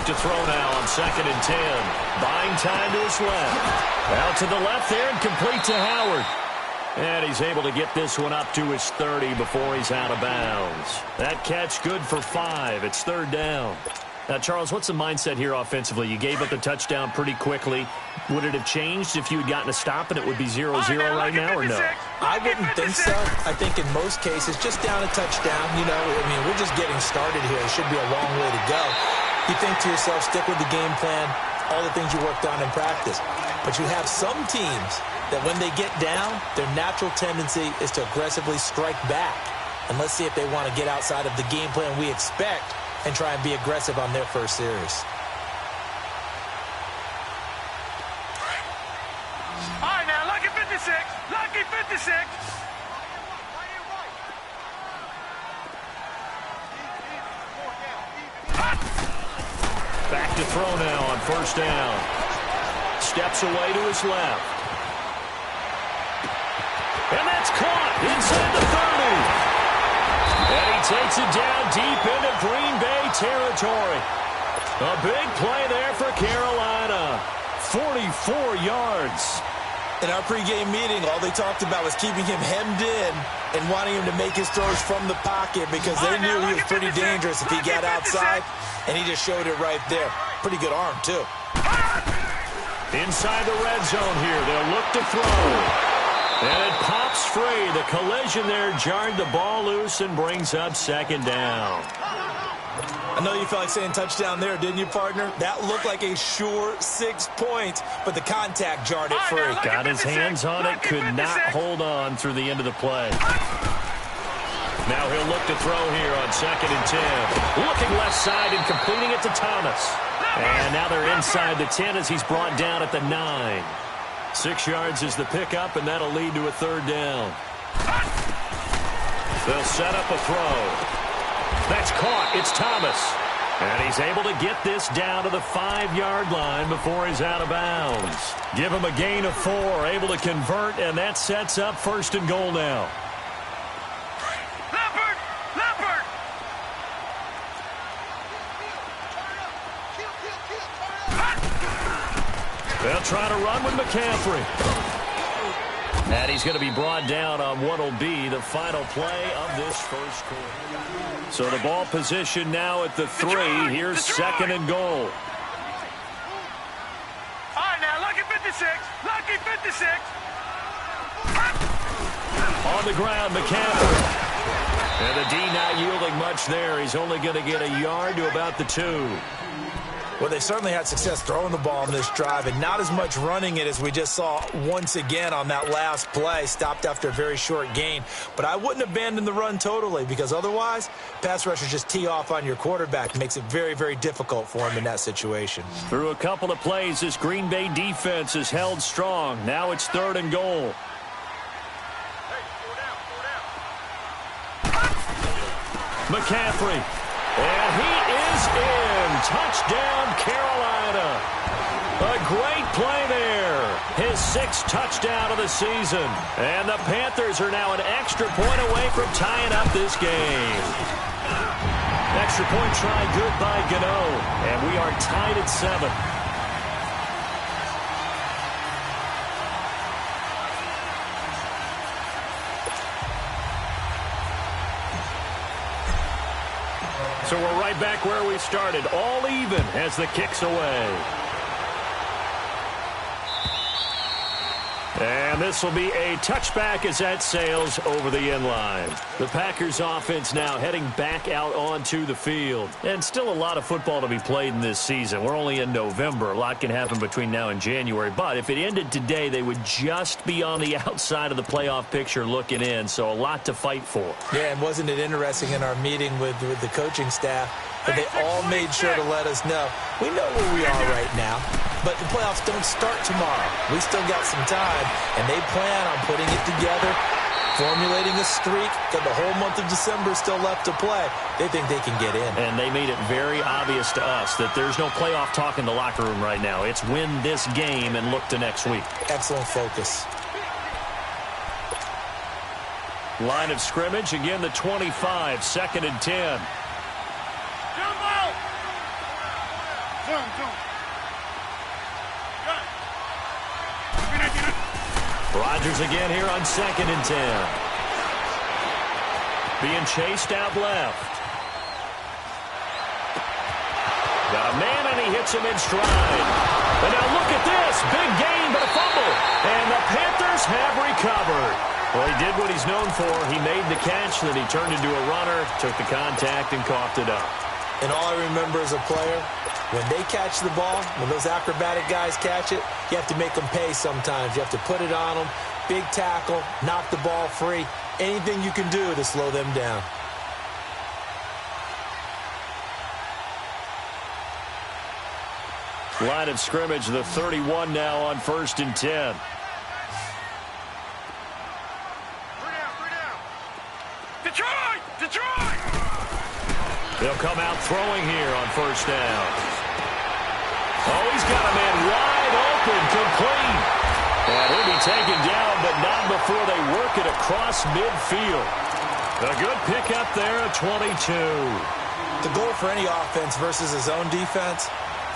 to throw now on 2nd and 10. Buying time to his left. Out to the left there and complete to Howard. And he's able to get this one up to his 30 before he's out of bounds. That catch good for 5. It's 3rd down. Now, Charles, what's the mindset here offensively? You gave up the touchdown pretty quickly. Would it have changed if you had gotten a stop and it would be 0-0 right now, or no? I wouldn't think so. I think in most cases, just down a touchdown, we're just getting started here. It should be a long way to go. You think to yourself, stick with the game plan, all the things you worked on in practice. But you have some teams that when they get down, their natural tendency is to aggressively strike back. And let's see if they want to get outside of the game plan we expect and try and be aggressive on their first series. All right, now, lucky 56. Lucky 56. Back to throw now on 1st down. Steps away to his left. And that's caught inside the 30. And he takes it down deep into Green Bay territory. A big play there for Carolina. 44 yards. In our pregame meeting, all they talked about was keeping him hemmed in and wanting him to make his throws from the pocket because they knew he was pretty dangerous if he got outside, and he just showed it right there. Pretty good arm, too. Inside the red zone here, they'll look to throw. And it pops free. The collision there jarred the ball loose and brings up 2nd down. I know you felt like saying touchdown there, didn't you, partner? That looked like a sure 6 points, but the contact jarred it free. Got his hands on it, could not hold on through the end of the play. Now he'll look to throw here on 2nd and 10. Looking left side and completing it to Thomas. And now they're inside the 10 as he's brought down at the 9. 6 yards is the pickup, and that'll lead to a 3rd down. They'll set up a throw. That's caught. It's Thomas. And he's able to get this down to the 5-yard line before he's out of bounds. Give him a gain of 4, able to convert, and that sets up 1st and goal now. Leopard! They'll try to run with McCaffrey. And he's going to be brought down on what will be the final play of this first quarter. So the ball position now at the 3. Here's 2nd and goal. All right, now, lucky 56. Lucky 56. On the ground, McCaffrey. And the D not yielding much there. He's only going to get a yard to about the 2. Well, they certainly had success throwing the ball on this drive and not as much running it as we just saw once again on that last play. Stopped after a very short gain. But I wouldn't abandon the run totally because otherwise, pass rushers just tee off on your quarterback. Makes it very, very difficult for him in that situation. Through a couple of plays, this Green Bay defense is held strong. Now it's 3rd and goal. McCaffrey. And he is in. Touchdown, Carolina. A great play there. His 6th touchdown of the season. And the Panthers are now an extra point away from tying up this game. Extra point try good by Gano. And we are tied at 7. So we're right back where we started, all even as the kick's away. And this will be a touchback as that sails over the end line. The Packers offense now heading back out onto the field. And still a lot of football to be played in this season. We're only in November. A lot can happen between now and January. But if it ended today, they would just be on the outside of the playoff picture looking in. So a lot to fight for. Yeah, and wasn't it interesting in our meeting with the coaching staff that they all made sure to let us know. We know where we are right now, but the playoffs don't start tomorrow. We still got some time, and they plan on putting it together, formulating a streak. Got the whole month of December still left to play. They think they can get in. And they made it very obvious to us that there's no playoff talk in the locker room right now. It's win this game and look to next week. Excellent focus. Line of scrimmage, again the 25, 2nd and 10. Rodgers again here on 2nd and 10. Being chased out left. Got a man, and he hits him in stride. And now look at this. Big gain, but a fumble. And the Panthers have recovered. Well, he did what he's known for. He made the catch, then he turned into a runner, took the contact, and coughed it up. And all I remember as a player, when they catch the ball, when those acrobatic guys catch it, you have to make them pay sometimes. You have to put it on them, big tackle, knock the ball free. Anything you can do to slow them down. Line of scrimmage, the 31 now on 1st and 10. Detroit! Detroit! They'll come out throwing here on 1st down. Oh, he's got a man wide open, complete. And he'll be taken down, but not before they work it across midfield. A good pickup there at 22. The goal for any offense versus his own defense,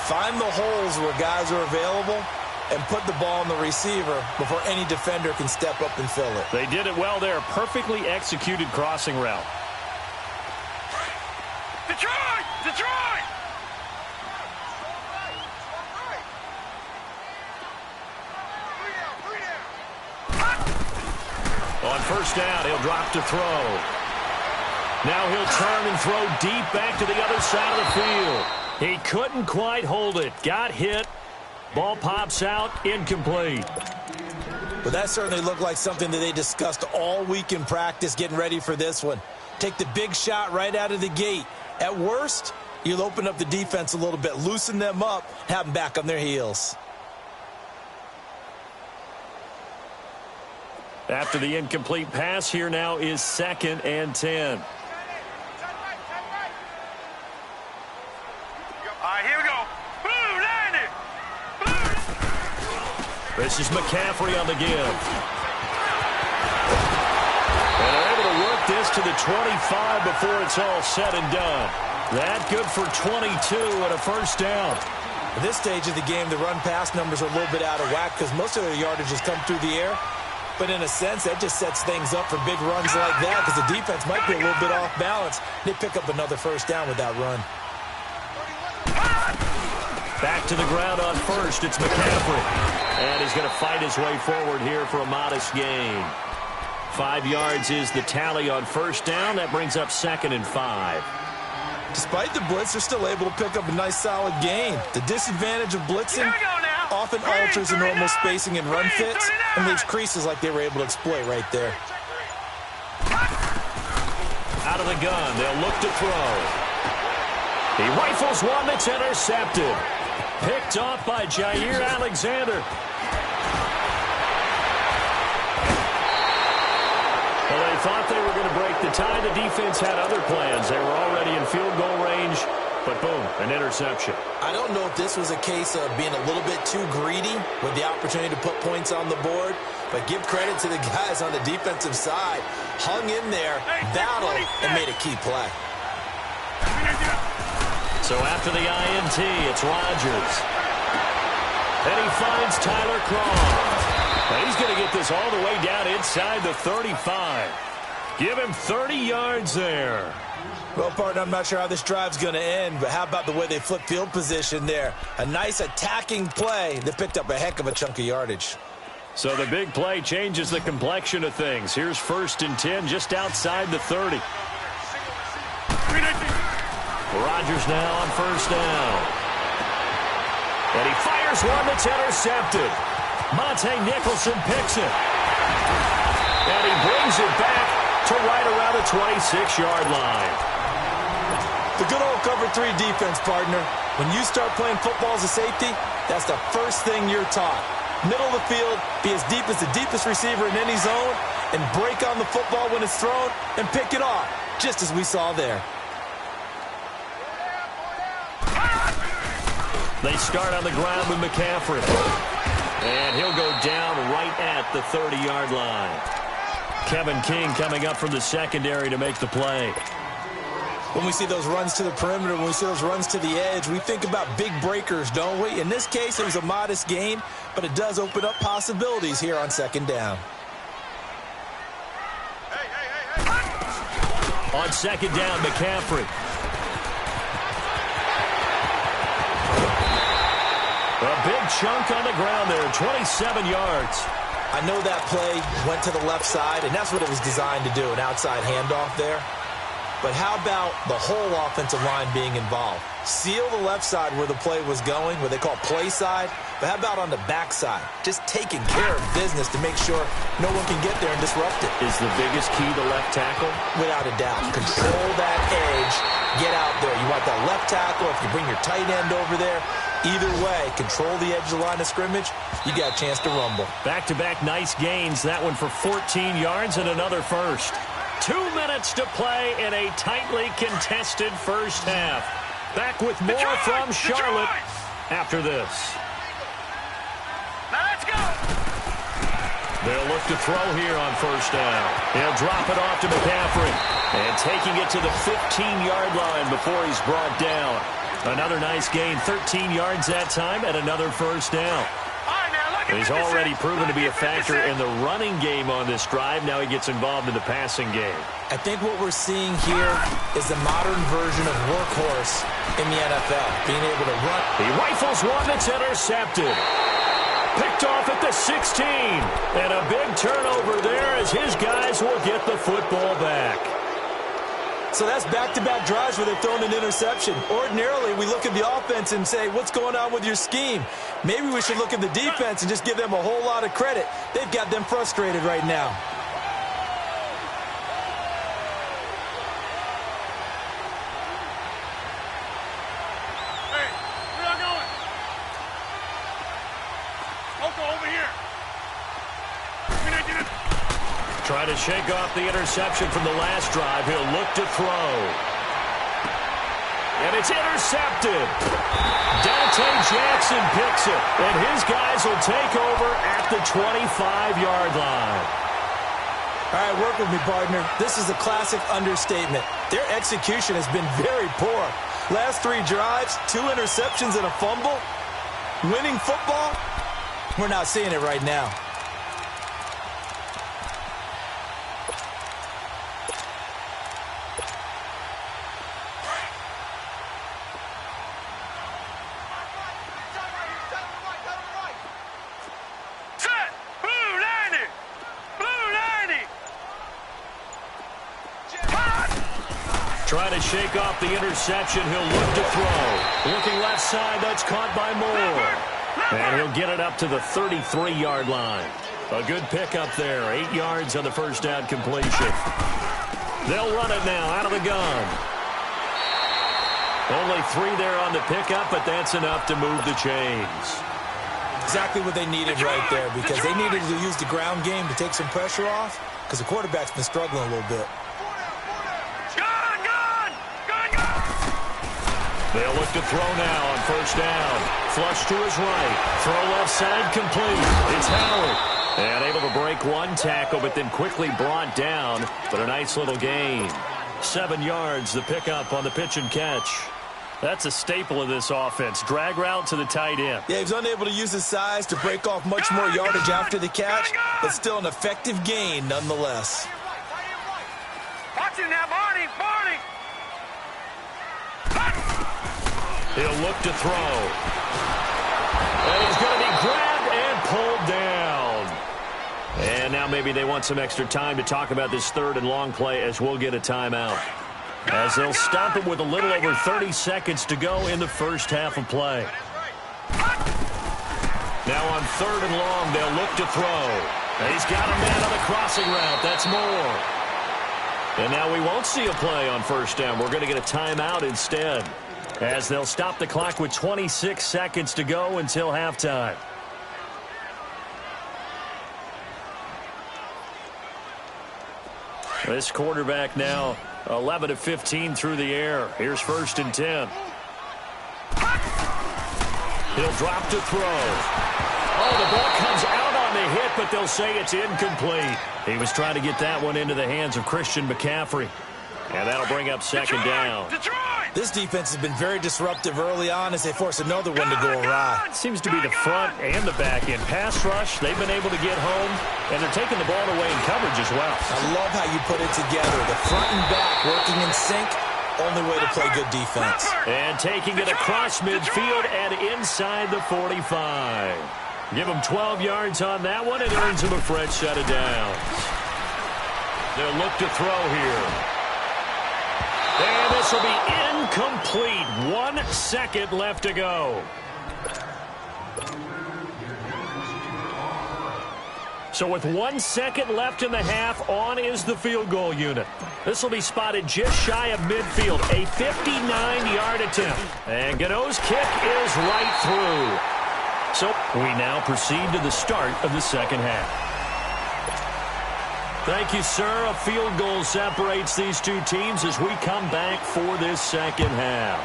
find the holes where guys are available and put the ball on the receiver before any defender can step up and fill it. They did it well there. Perfectly executed crossing route. Detroit! Detroit! On 1st down, he'll drop to throw. Now he'll turn and throw deep back to the other side of the field. He couldn't quite hold it. Got hit. Ball pops out. Incomplete. But that certainly looked like something that they discussed all week in practice getting ready for this one. Take the big shot right out of the gate. At worst, you'll open up the defense a little bit, loosen them up, have them back on their heels. After the incomplete pass, here now is 2nd and 10. All right, here we go. Boom, landed. Boom. This is McCaffrey on the give. And they're able to work this to the 25 before it's all said and done. That good for 22 and a 1st down. At this stage of the game, the run-pass numbers are a little bit out of whack because most of their yardage has come through the air. But in a sense, that just sets things up for big runs like that because the defense might be a little bit off balance. They pick up another 1st down with that run. Back to the ground on 1st. It's McCaffrey. And he's going to fight his way forward here for a modest gain. 5 yards is the tally on 1st down. That brings up 2nd and 5. Despite the blitz, they're still able to pick up a nice, solid gain. The disadvantage of blitzing often alters the normal spacing and run fits and leaves creases like they were able to exploit right there. Out of the gun, they'll look to throw. He rifles one that's intercepted. Picked off by Jair Alexander. Well, they thought they were going to break the tie. The defense had other plans. They were already in field goal range, but boom, an interception. I don't know if this was a case of being a little bit too greedy with the opportunity to put points on the board, but give credit to the guys on the defensive side. Hung in there, battled, and made a key play. So after the INT, it's Rodgers. And he finds Tyler Croft. And he's going to get this all the way down inside the 35. Give him 30 yards there. Well, partner, I'm not sure how this drive's going to end, but how about the way they flip field position there? A nice attacking play that picked up a heck of a chunk of yardage. So the big play changes the complexion of things. Here's 1st and 10 just outside the 30. Rodgers now on 1st down. And he fires one that's intercepted. Monte Nicholson picks it. And he brings it back to right around the 26-yard line. The good old cover 3 defense, partner. When you start playing football as a safety, that's the first thing you're taught. Middle of the field, be as deep as the deepest receiver in any zone, and break on the football when it's thrown and pick it off, just as we saw there. They start on the ground with McCaffrey. And he'll go down right at the 30-yard line. Kevin King coming up from the secondary to make the play. When we see those runs to the perimeter, when we see those runs to the edge, we think about big breakers, don't we? In this case, it was a modest gain, but it does open up possibilities here on second down. On second down, McCaffrey. A big chunk on the ground there, 27 yards. I know that play went to the left side, and that's what it was designed to do, an outside handoff there. But how about the whole offensive line being involved? Seal the left side where the play was going, what they call play side. But how about on the back side? Just taking care of business to make sure no one can get there and disrupt it. Is the biggest key the left tackle? Without a doubt. Control that edge. Get out there. You want that left tackle. If you bring your tight end over there, either way, control the edge of the line of scrimmage, you got a chance to rumble. Back-to-back nice gains. That one for 14 yards and another first. 2 minutes to play in a tightly contested first half. Back with more from Charlotte after this. Now let's go. They'll look to throw here on first down. He'll drop it off to McCaffrey. And taking it to the 15-yard line before he's brought down. Another nice gain, 13 yards that time, and another first down. He's already proven to be a factor in the running game on this drive. Now he gets involved in the passing game. I think what we're seeing here is the modern version of workhorse in the NFL, being able to run. He rifles one that's intercepted. Picked off at the 16. And a big turnover there as his guys will get the football back. So that's back-to-back drives where they've thrown an interception. Ordinarily, we look at the offense and say, what's going on with your scheme? Maybe we should look at the defense and just give them a whole lot of credit. They've got them frustrated right now. Hey, where y'all going? Coco, over here. We need you to... Try to shake off the interception from the last drive. He'll look to throw. And it's intercepted. Dante Jackson picks it. And his guys will take over at the 25-yard line. All right, work with me, partner. This is a classic understatement. Their execution has been very poor. Last 3 drives, 2 interceptions and a fumble. Winning football? We're not seeing it right now. Trying to shake off the interception. He'll look to throw. Looking left side. That's caught by Moore. And he'll get it up to the 33-yard line. A good pickup there. 8 yards on the first down completion. They'll run it now out of the gun. Only 3 there on the pickup, but that's enough to move the chains. Exactly what they needed right there, because they needed to use the ground game to take some pressure off, because the quarterback's been struggling a little bit. They'll look to throw now on first down. Flush to his right. Throw left side complete. It's Howard. And able to break one tackle, but then quickly brought down. But a nice little gain. 7 yards, the pickup on the pitch and catch. That's a staple of this offense. Drag route to the tight end. Yeah, he was unable to use his size to break off much more yardage after the catch, but still an effective gain nonetheless. Watch it now, Barney. Barney. He'll look to throw. And he's going to be grabbed and pulled down. And now maybe they want some extra time to talk about this 3rd and long play as we'll get a timeout. As they'll stop it with a little over 30 seconds to go in the first half of play. Now on 3rd and long, they'll look to throw. And he's got a man on the crossing route. That's Moore. And now we won't see a play on first down. We're going to get a timeout instead, as they'll stop the clock with 26 seconds to go until halftime. This quarterback now 11 of 15 through the air. Here's 1st and 10. He'll drop to throw. Oh, the ball comes out on the hit, but they'll say it's incomplete. He was trying to get that one into the hands of Christian McCaffrey. And that'll bring up second down. Detroit! This defense has been very disruptive early on as they force another one to go awry. Seems to be the front and the back end. Pass rush, they've been able to get home, and they're taking the ball away in coverage as well. I love how you put it together. The front and back working in sync. Only way to play good defense. And taking it across midfield and inside the 45. Give them 12 yards on that one. It earns them a fresh set of downs. They'll look to throw here. And this will be incomplete. 1 second left to go. So with 1 second left in the half, on is the field goal unit. This will be spotted just shy of midfield. A 59-yard attempt. And Gano's kick is right through. So we now proceed to the start of the second half. Thank you, sir. A field goal separates these two teams as we come back for this second half.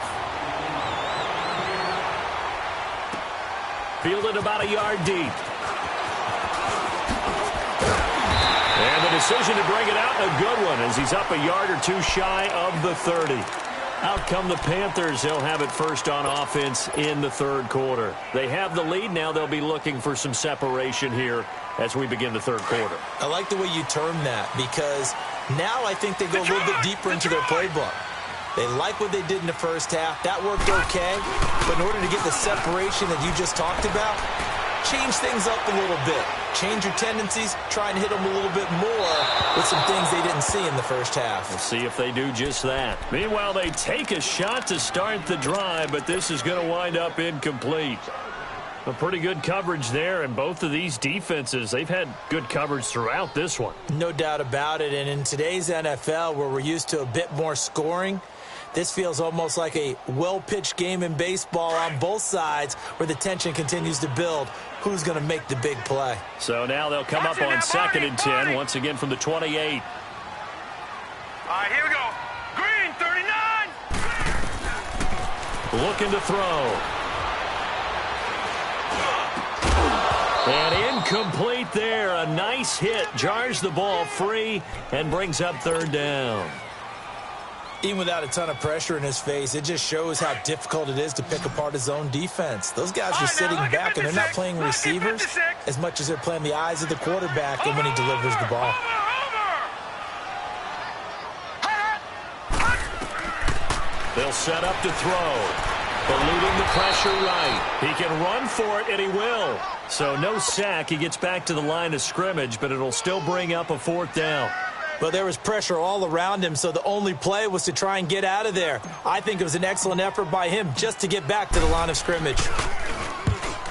Fielded about a yard deep. And the decision to bring it out, a good one, as he's up a yard or two shy of the 30. Out come the Panthers. They'll have it first on offense in the third quarter. They have the lead. Now they'll be looking for some separation here as we begin the third quarter. I like the way you term that because now I think they go a little bit deeper into their playbook. They like what they did in the first half. That worked okay. But in order to get the separation that you just talked about, change things up a little bit. Change your tendencies. Try and hit them a little bit more with some things they didn't see in the first half. We'll see if they do just that. Meanwhile, they take a shot to start the drive, but this is going to wind up incomplete. A pretty good coverage there, and both of these defenses, they've had good coverage throughout this one. No doubt about it, and in today's NFL, where we're used to a bit more scoring, this feels almost like a well-pitched game in baseball on both sides where the tension continues to build. Who's going to make the big play? So now they'll come up on 2nd and 10, once again from the 28. All right, here we go. Green, 39. Looking to throw. And incomplete there. A nice hit. Jars the ball free and brings up third down. Even without a ton of pressure in his face, it just shows how difficult it is to pick apart his own defense. Those guys are sitting back, and they're not playing receivers as much as they're playing the eyes of the quarterback and when he delivers the ball. They'll set up to throw. Eluding the pressure right. He can run for it, and he will. So no sack. He gets back to the line of scrimmage, but it'll still bring up a 4th down. But there was pressure all around him, so the only play was to try and get out of there. I think it was an excellent effort by him just to get back to the line of scrimmage.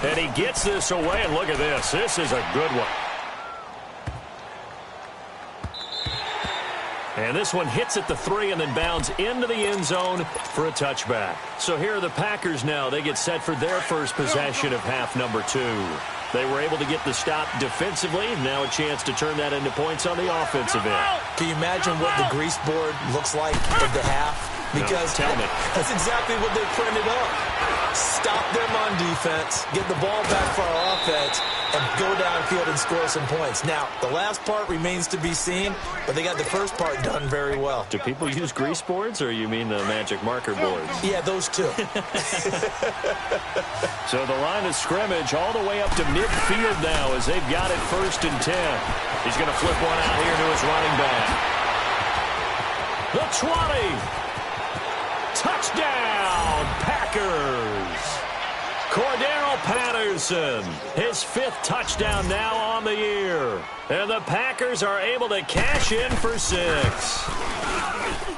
And he gets this away, and look at this. This is a good one. And this one hits at the 3 and then bounds into the end zone for a touchback. So here are the Packers now. They get set for their first possession of half number 2. They were able to get the stop defensively. Now a chance to turn that into points on the offensive end. Can you imagine what the grease board looks like at the half? Because no, tell me. That's exactly what they printed up. Stop them on defense, get the ball back for our offense, and go downfield and score some points. Now, the last part remains to be seen, but they got the first part done very well. Do people use grease boards, or you mean the magic marker boards? Yeah, those two. So the line of scrimmage all the way up to midfield now as they've got it 1st and 10. He's going to flip one out here to his running back. The 20. Touchdown, Packers. Cordero Patterson, his 5th touchdown now on the year. And the Packers are able to cash in for 6.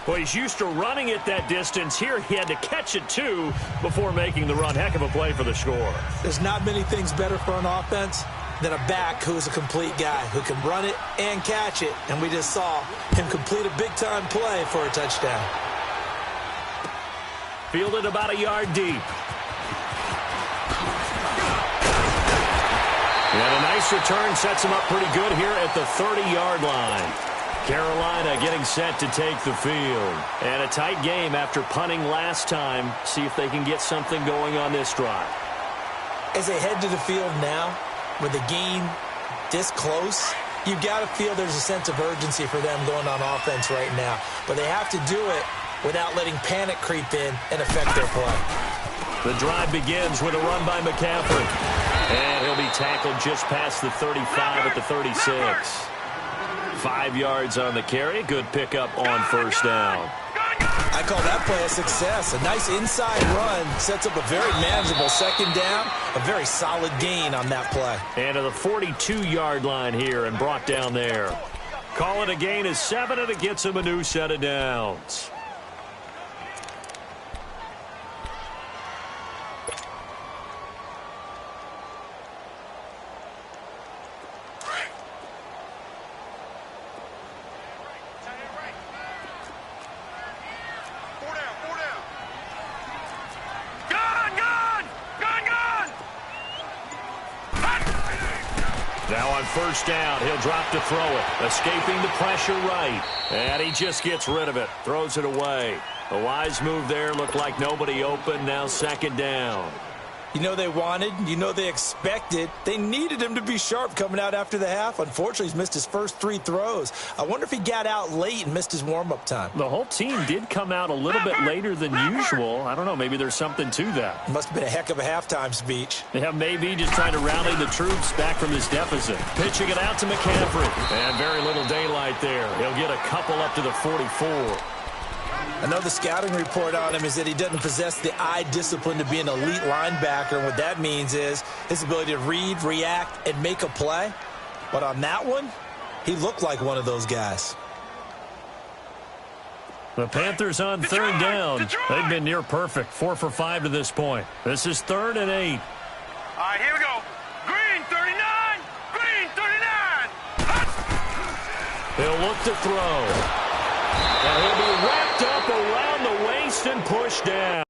Well, he's used to running it that distance. Here he had to catch it, too, before making the run. Heck of a play for the score. There's not many things better for an offense than a back who is a complete guy who can run it and catch it. And we just saw him complete a big-time play for a touchdown. Fielded about a yard deep. And a nice return sets him up pretty good here at the 30-yard line. Carolina getting set to take the field. And a tight game after punting last time. See if they can get something going on this drive. As they head to the field now, with the game this close, You've got to feel there's a sense of urgency for them going on offense right now. But they have to do it without letting panic creep in and affect their play. The drive begins with a run by McCaffrey. And he'll be tackled just past the 35 at the 36. 5 yards on the carry. Good pickup on first down. I call that play a success. A nice inside run sets up a very manageable second down. A very solid gain on that play. And to the 42-yard line here and brought down there. Call it a gain of 7, and it gets him a new set of downs. Now on first down, he'll drop to throw it. Escaping the pressure right. And he just gets rid of it. Throws it away. A wise move there. Looked like nobody open. Now second down. You know they wanted, you know they expected. They needed him to be sharp coming out after the half. Unfortunately, he's missed his first 3 throws. I wonder if he got out late and missed his warm-up time. The whole team did come out a little bit later than usual. I don't know, maybe there's something to that. Must have been a heck of a halftime speech. Yeah, maybe just trying to rally the troops back from this deficit. Pitching it out to McCaffrey. And very little daylight there. He'll get a couple up to the 44. I know the scouting report on him is that he doesn't possess the eye discipline to be an elite linebacker. And what that means is his ability to read, react, and make a play. But on that one, he looked like one of those guys. The Panthers on third down. They've been near perfect. 4 for 5 to this point. This is 3rd and 8. All right, here we go. Green 39. Green 39. He'll look to throw. And he'll be wrapped up around the waist and pushed down.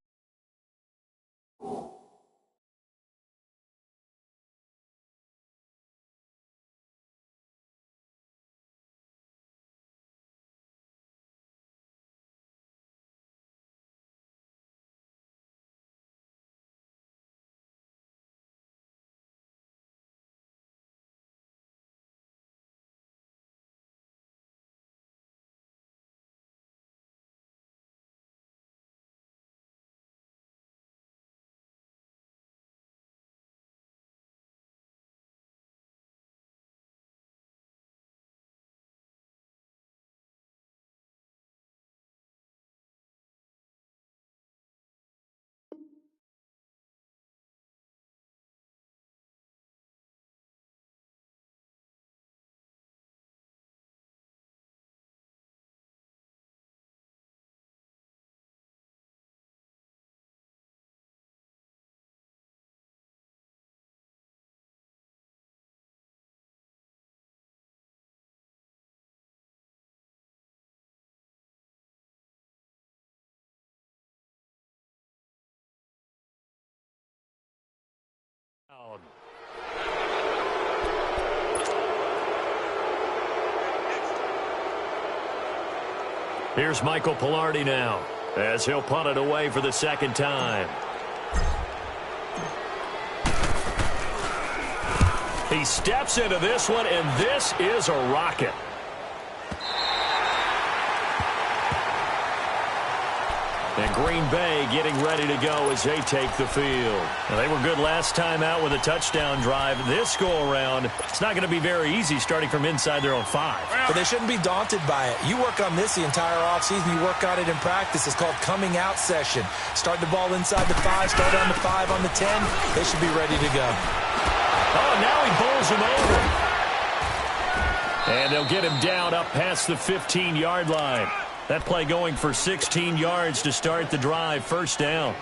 Here's Michael Pilardi now, as he'll punt it away for the second time. He steps into this one, and this is a rocket. And Green Bay getting ready to go as they take the field. Now, they were good last time out with a touchdown drive. This go-around, it's not going to be very easy starting from inside their own 5. But they shouldn't be daunted by it. You work on this the entire offseason. You work on it in practice. It's called coming out session. Start the ball inside the 5, start on the 5, on the 10. They should be ready to go. Oh, now he bowls him over. And they'll get him down up past the 15-yard line. That play going for 16 yards to start the drive, first down.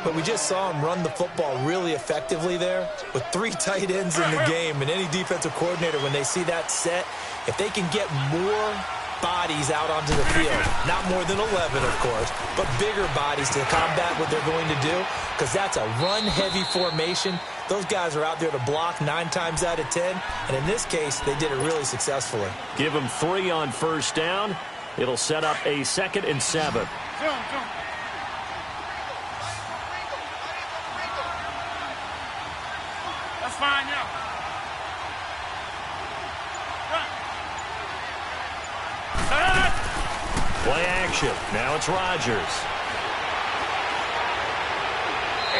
But we just saw him run the football really effectively there with 3 tight ends in the game. And any defensive coordinator, when they see that set, if they can get more bodies out onto the field, not more than 11, of course, but bigger bodies to combat what they're going to do, because that's a run-heavy formation. Those guys are out there to block 9 times out of 10. And in this case, they did it really successfully. Give them 3 on first down. It'll set up a 2nd and 7. That's fine, yeah. Play action. Now it's Rodgers.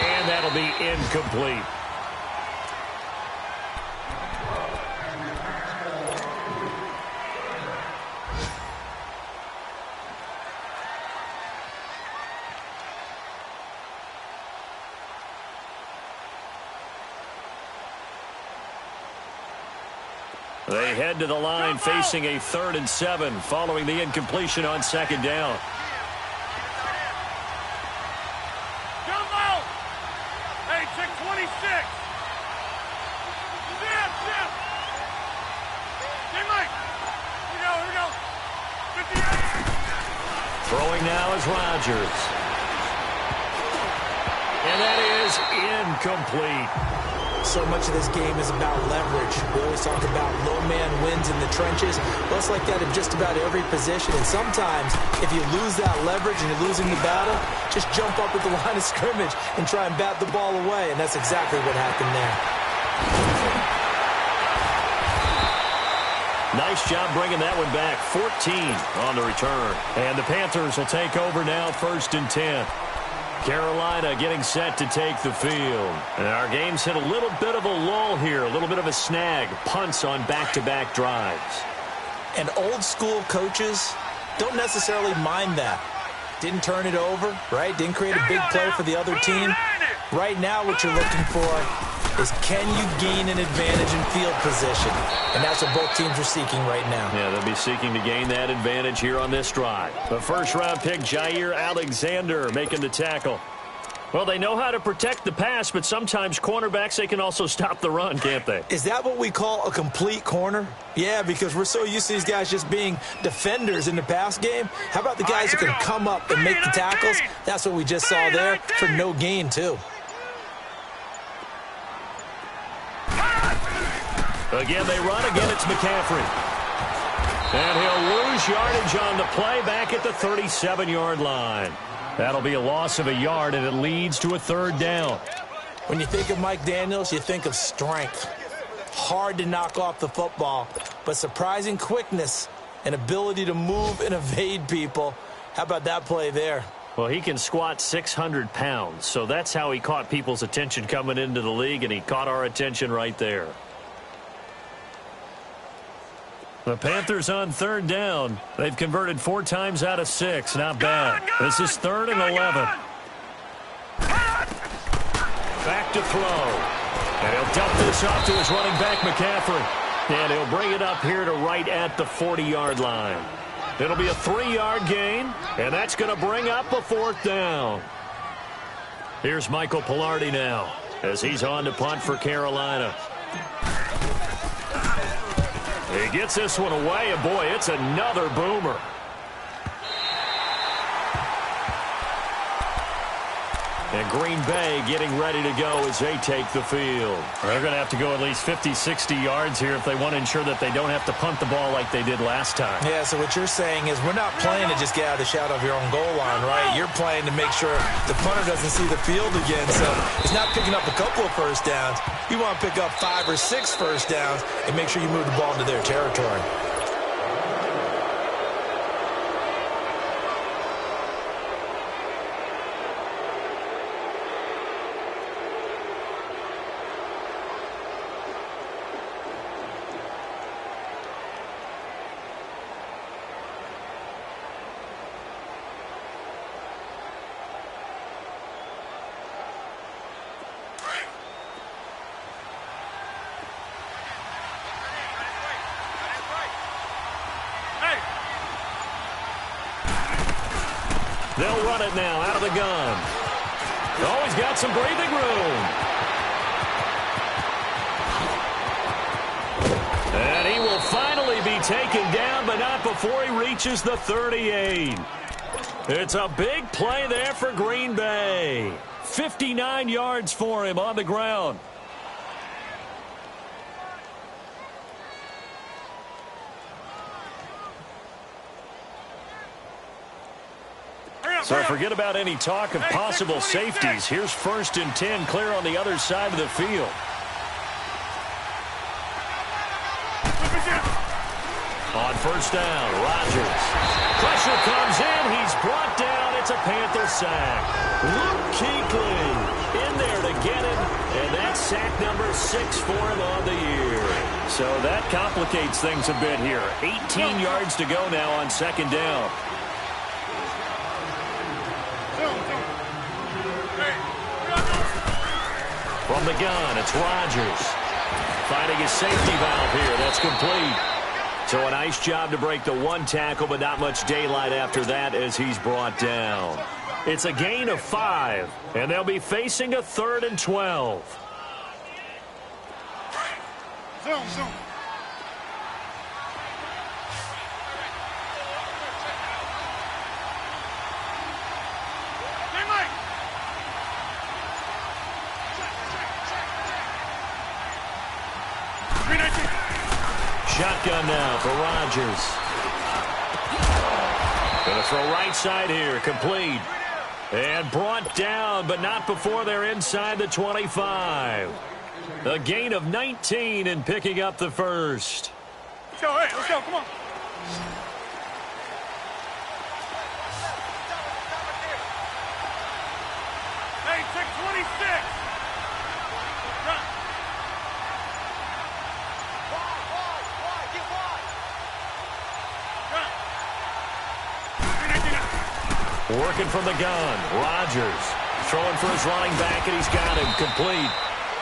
And that'll be incomplete. They head to the line facing a 3rd and 7 following the incompletion on 2nd down. Jump out! Hey, check 26. Zip, zip. Hey, Mike. Here we go. 58. Throwing now is Rodgers. And that is incomplete. So much of this game is about leverage. We always talk about low man wins in the trenches. Well, it's like that in just about every position. And sometimes, if you lose that leverage and you're losing the battle, just jump up at the line of scrimmage and try and bat the ball away. And that's exactly what happened there. Nice job bringing that one back. 14 on the return. And the Panthers will take over now, 1st and 10. Carolina getting set to take the field. And our game's hit a little bit of a lull here, a little bit of a snag. Punts on back-to-back drives. And old-school coaches don't necessarily mind that. Didn't turn it over, right? Didn't create a big play for the other team. Right now what you're looking for is can you gain an advantage in field position? And that's what both teams are seeking right now. Yeah, they'll be seeking to gain that advantage here on this drive. The 1st-round pick, Jair Alexander, making the tackle. Well, they know how to protect the pass, but sometimes cornerbacks, they can also stop the run, can't they? Is that what we call a complete corner? Yeah, because we're so used to these guys just being defenders in the pass game. How about the guys who can come up and make the tackles? That's what we just saw there for no gain, too. Again, they run. Again, it's McCaffrey. And he'll lose yardage on the play back at the 37-yard line. That'll be a loss of a yard, and it leads to a 3rd down. When you think of Mike Daniels, you think of strength. Hard to knock off the football, but surprising quickness and ability to move and evade people. How about that play there? Well, he can squat 600 pounds, so that's how he caught people's attention coming into the league, and he caught our attention right there. The Panthers on 3rd down. They've converted 4 times out of 6. Not bad. This is 3rd and 11. Back to throw. And he'll dump this off to his running back, McCaffrey. And he'll bring it up here to right at the 40-yard line. It'll be a 3-yard gain, and that's going to bring up a 4th down. Here's Michael Pilardi now as he's on to punt for Carolina. He gets this one away, and boy, it's another boomer. And Green Bay getting ready to go as they take the field. They're going to have to go at least 50, 60 yards here if they want to ensure that they don't have to punt the ball like they did last time. Yeah, so what you're saying is we're not playing to just get out of the shadow of your own goal line, right? You're playing to make sure the punter doesn't see the field again. So it's not picking up a couple of first downs. You want to pick up 5 or 6 first downs and make sure you move the ball into their territory. They'll run it now out of the gun. Oh, he's got some breathing room. And he will finally be taken down, but not before he reaches the 38. It's a big play there for Green Bay. 59 yards for him on the ground. So forget about any talk of possible safeties. Here's 1st and 10 clear on the other side of the field. On 1st down, Rodgers. Pressure comes in. He's brought down. It's a Panther sack. Luke Kuechly in there to get him. And that's sack number 6 for him on the year. So that complicates things a bit here. 18 yards to go now on second down. From the gun, it's Rodgers. Finding his safety valve here. That's complete. So a nice job to break the one tackle, but not much daylight after that as he's brought down. It's a gain of 5, and they'll be facing a 3rd and 12. Zoom. Shotgun now for Rodgers. Going to throw right side here, complete. And brought down, but not before they're inside the 25. A gain of 19 and picking up the first. Let's go, hey, let's go, come on. Hey, take 26. Working from the gun. Rodgers throwing for his running back, and he's got him complete.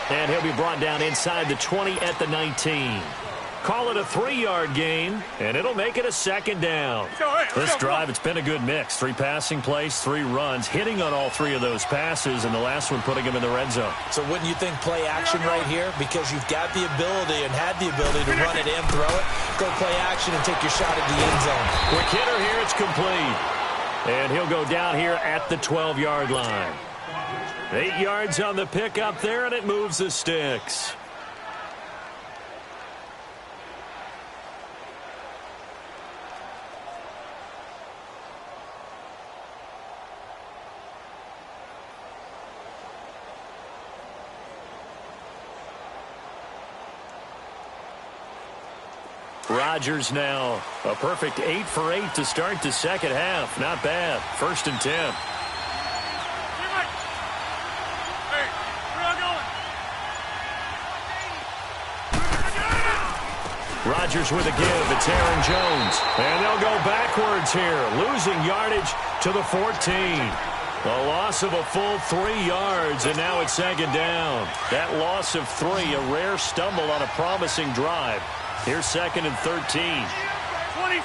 And he'll be brought down inside the 20 at the 19. Call it a 3-yard gain, and it'll make it a second down. This drive, it's been a good mix. 3 passing plays, 3 runs, hitting on all 3 of those passes, and the last one putting him in the red zone. So wouldn't you think play action right here? Because you've got the ability and had the ability to run it in, throw it, go play action, and take your shot at the end zone. Quick hitter here, it's complete. And he'll go down here at the 12-yard line. 8 yards on the pickup there, and it moves the sticks. Rodgers now a perfect 8 for 8 to start the second half. Not bad. 1st and 10. Hey, we're all going. Rodgers with a give. It's Aaron Jones. And they'll go backwards here. Losing yardage to the 14. A loss of a full 3 yards, and now it's second down. That loss of 3, a rare stumble on a promising drive. Here's 2nd and 13. 26.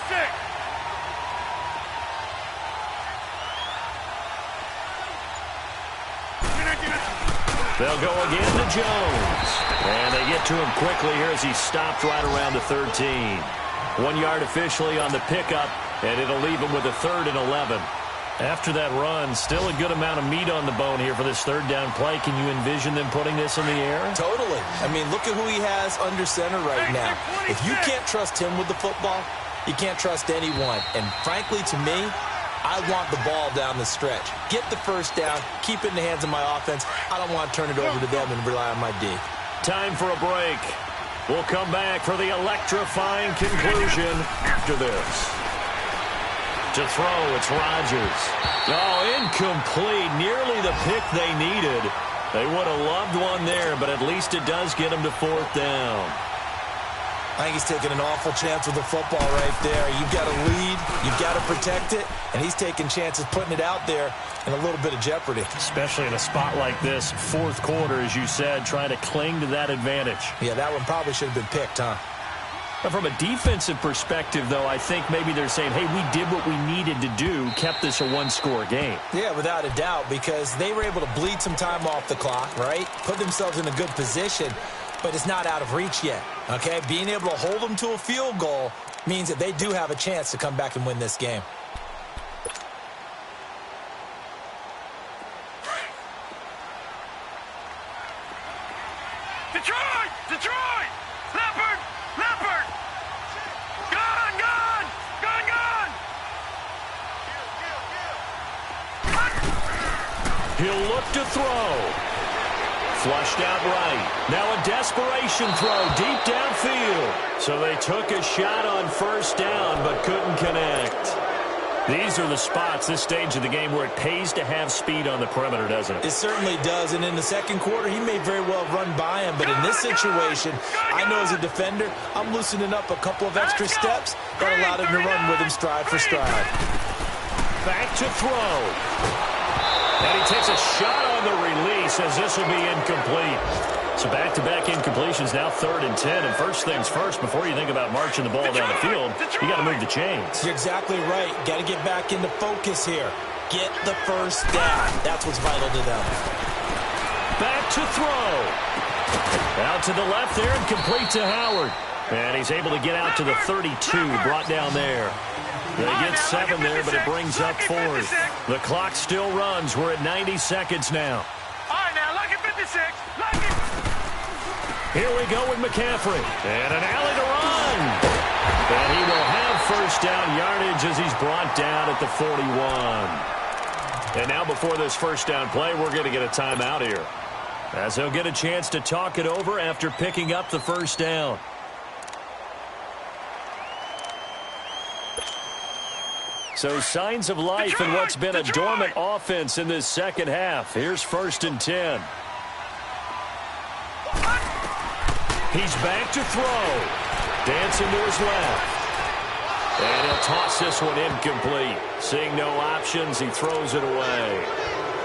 They'll go again to Jones. And they get to him quickly here as he stopped right around the 13. 1 yard officially on the pickup, and it'll leave him with a 3rd and 11. After that run, still a good amount of meat on the bone here for this 3rd down play. Can you envision them putting this in the air? Totally. I mean, look at who he has under center right now. If you can't trust him with the football, you can't trust anyone. And frankly, to me, I want the ball down the stretch. Get the first down, keep it in the hands of my offense. I don't want to turn it over to them and rely on my D. Time for a break. We'll come back for the electrifying conclusion after this. To throw, it's Rodgers. Oh, incomplete. Nearly the pick they needed. They would have loved one there, but at least it does get them to 4th down. I think he's taking an awful chance with the football right there. You've got to lead, you've got to protect it, and he's taking chances putting it out there in a little bit of jeopardy. Especially in a spot like this, 4th quarter, as you said, trying to cling to that advantage. Yeah, that one probably should have been picked, huh? From a defensive perspective, though, I think maybe they're saying, hey, we did what we needed to do, kept this a one-score game. Yeah, without a doubt, because they were able to bleed some time off the clock, right? Put themselves in a good position, but it's not out of reach yet, okay? Being able to hold them to a field goal means that they do have a chance to come back and win this game. Detroit! Detroit! Leopard! Leopard! Gone! Gone! Gone! Gone! He'll look to throw. Flushed out right. Now a desperation throw deep downfield. So they took a shot on 1st down but couldn't connect. These are the spots, this stage of the game, where it pays to have speed on the perimeter, doesn't it? It certainly does, and in the second quarter, he may very well run by him, but in this situation, I know as a defender, I'm loosening up a couple of extra steps that allowed him to run with him stride for stride. Back to throw. And he takes a shot on the release as this will be incomplete. So back-to-back incompletions, now 3rd and 10. And first things first, before you think about marching the ball down the field, you got to move the chains. You're exactly right. Got to get back into focus here. Get the first down. That's what's vital to them. Back to throw. Out to the left there and complete to Howard. And he's able to get out to the 32, brought down there. They get 7 there, but it brings up 4th. The clock still runs. We're at 90 seconds now. All right, now, lucky 56. Lucky. Here we go with McCaffrey. And an alley to run. And he will have first down yardage as he's brought down at the 41. And now before this first down play, we're going to get a timeout here, as he'll get a chance to talk it over after picking up the first down. So signs of life in what's been a dormant offense in this second half. Here's 1st and 10. He's back to throw. Dancing to his left. And he'll toss this one incomplete. Seeing no options, he throws it away.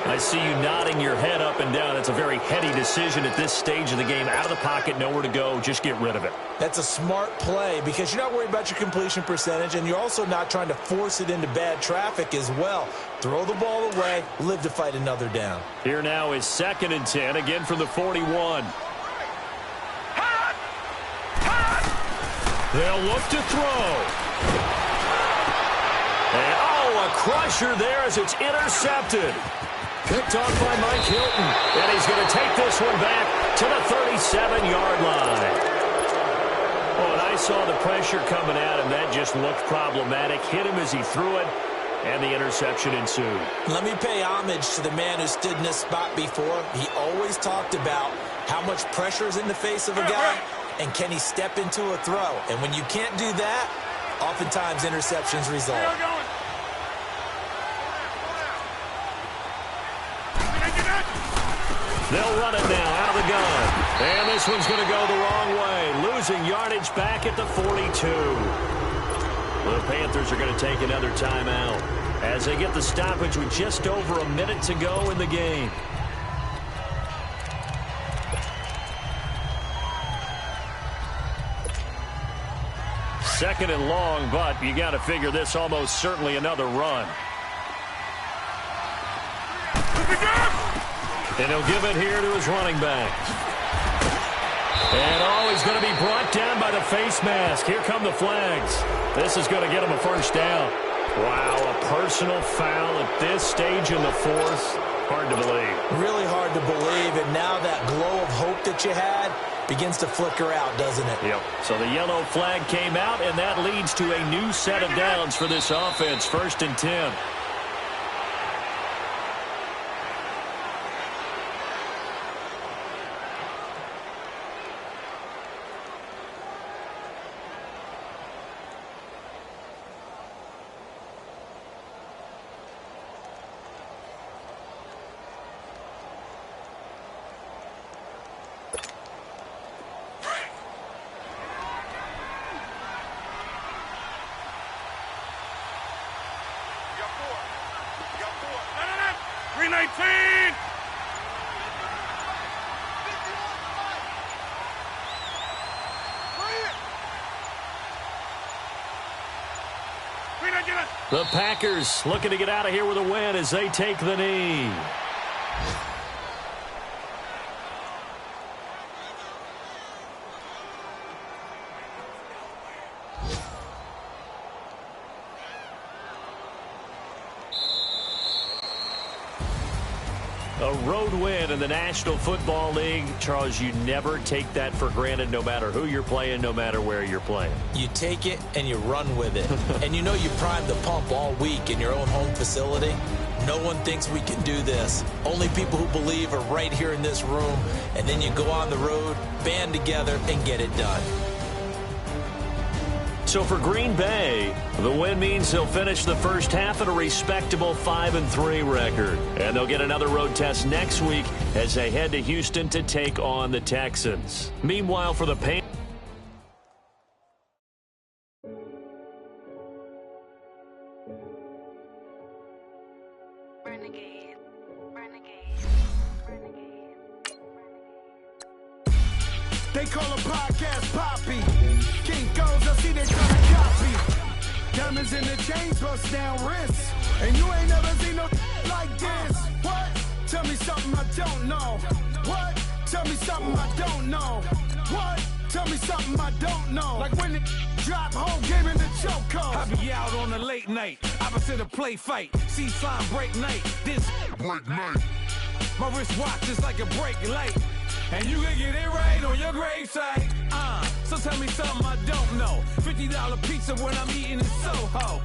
I see you nodding your head up and down. It's a very heady decision at this stage of the game. Out of the pocket, nowhere to go. Just get rid of it. That's a smart play because you're not worried about your completion percentage, and you're also not trying to force it into bad traffic as well. Throw the ball away, live to fight another down. Here now is 2nd and 10, again from the 41. They'll look to throw. And, a crusher there as it's intercepted. Picked off by Mike Hilton. And he's going to take this one back to the 37-yard line. Oh, and I saw the pressure coming at him. That just looked problematic. Hit him as he threw it, and the interception ensued. Let me pay homage to the man who stood in this spot before. He always talked about how much pressure is in the face of a guy, and can he step into a throw. And when you can't do that, oftentimes interceptions result. They'll run it now out of the gun. And this one's going to go the wrong way. Losing yardage back at the 42. The Panthers are going to take another timeout as they get the stoppage with just over a minute to go in the game. Second and long, but you got to figure this almost certainly another run. And he'll give it here to his running back. And, he's going to be brought down by the face mask. Here come the flags. This is going to get him a first down. Wow, a personal foul at this stage in the 4th. Hard to believe. Really hard to believe, and now that glow of hope that you had begins to flicker out, doesn't it? Yep. So the yellow flag came out, and that leads to a new set of downs for this offense. 1st and 10. The Packers looking to get out of here with a win as they take the knee. A road win in the National Football League. Charles, you never take that for granted no matter who you're playing, no matter where you're playing. You take it and you run with it. And you know you primed the pump all week in your own home facility. No one thinks we can do this. Only people who believe are right here in this room. And then you go on the road, band together, and get it done. So for Green Bay, the win means they'll finish the first half at a respectable 5-3 record. And they'll get another road test next week as they head to Houston to take on the Texans. Meanwhile, for the Panthers, They call a podcast Poppy. King goes, I see they trying to copy. Diamonds in the chains, bust down wrists. And you ain't never seen no like this. What? Tell me something I don't know. What? Tell me something I don't know. What? Tell me something I don't know. Like when it drop, whole game in the chokehold. I be out on a late night, opposite a play fight. See slime break night, this break night. My wristwatch is like a brake light. And you can get it right on your gravesite. So tell me something I don't know. $50 pizza when I'm eating in Soho.